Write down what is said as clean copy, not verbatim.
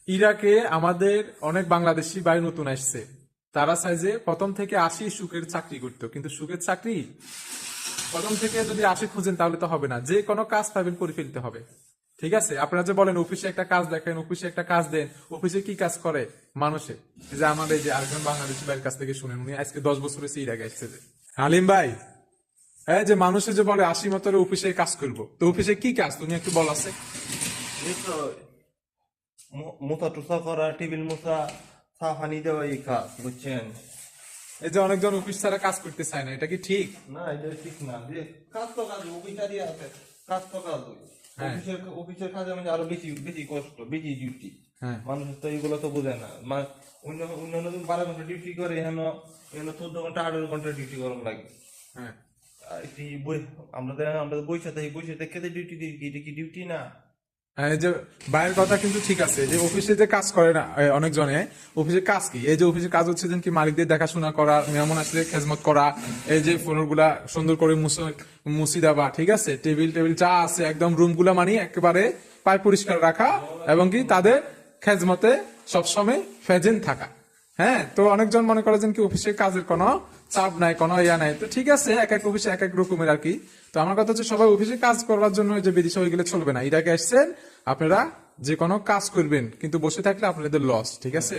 ইরাকে আমাদের অনেক বাংলাদেশি ভাই নতুন আসছে। তারা চায় যে প্রথম থেকে 80 সুখের চাকরি করতো, কিন্তু সুখের চাকরি প্রথম থেকে যদি 80 খুঁজেন তাহলে তো হবে না, যে কোনো কাজ পাবেন করে ফেলতে হবে। ঠিক আছে, আপনারা যে বলেন অফিসে একটা কাজ দেখেন, অফিসে একটা কাজ দেন, অফিসে কি কাজ করে মানুষে? এই যে আমাদের এই যে আরেকজন বাংলাদেশি ভাইয়ের কাছ থেকে শুনেন, উনি আজকে 10 বছর হয়েছে ইরাকে আসছে। যে হালিম ভাই, হ্যাঁ, যে মানুষে যে বলে 80 মতো অফিসে কাজ করবো, তো অফিসে কি কাজ তুমি একটু বল আছে? এই তো মোছা টোছা করা, টেবিল মোছা, চা পানি দেওয়া, এই কাজ বুঝছেন। এই যে অনেকজন অফিস ছাড়া কাজ করতে চায় না, এটা কি ঠিক? না, এটা ঠিক না। যে কাজ তো কাজ, অফিসারই আছে, কাজ তো কাজ। হ্যাঁ, অফিসের কাজে মানে আরো বেশি বেশি কষ্ট, বেশি ডিউটি। হ্যাঁ, মানুষ তো এগুলো তো বোঝে না। অন্যান্য দিন 12 ঘন্টা ডিউটি করে, এখানে এখানে 14 ঘন্টা 18 ঘন্টা ডিউটি করার লাগে। হ্যাঁ। আর আমরা বৈশা থাকি, বৈশা থেকে ডিউটি দিই, এটা কি ডিউটি না? হ্যাঁ, এই যে বাইরের কথা কিন্তু ঠিক আছে, যে অফিসে যে কাজ করে না অনেকজনে, অফিসের কাজ কি? এই যে অফিসের কাজ হচ্ছে যে কি মালিকদের দেখাশোনা করা, মেহমান আসলে খেজমত করা, এই যে ফ্লোর গুলা সুন্দর করে মুছি দেওয়া, ঠিক আছে, টেবিল টেবিল যা আছে একদম রুম গুলা মানে একেবারে পায় পরিষ্কার রাখা, এবং কি তাদের খেজমতে সবসময় ফেজেন থাকা। হ্যাঁ, তো অনেকজন মনে করে যে কি অফিসের কাজের কোনো চাপ নাই, কোনো ইয়া নাই। তো ঠিক আছে, এক এক অফিসে এক এক রকমের আর কি। তো আমার কথা হচ্ছে সবাই অফিসে কাজ করার জন্য যে বিদেশে হয়ে গেলে চলবে না। ইরাকে আসছেন আপনারা, যে কোনো কাজ করবেন, কিন্তু বসে থাকলে আপনাদের লস, ঠিক আছে।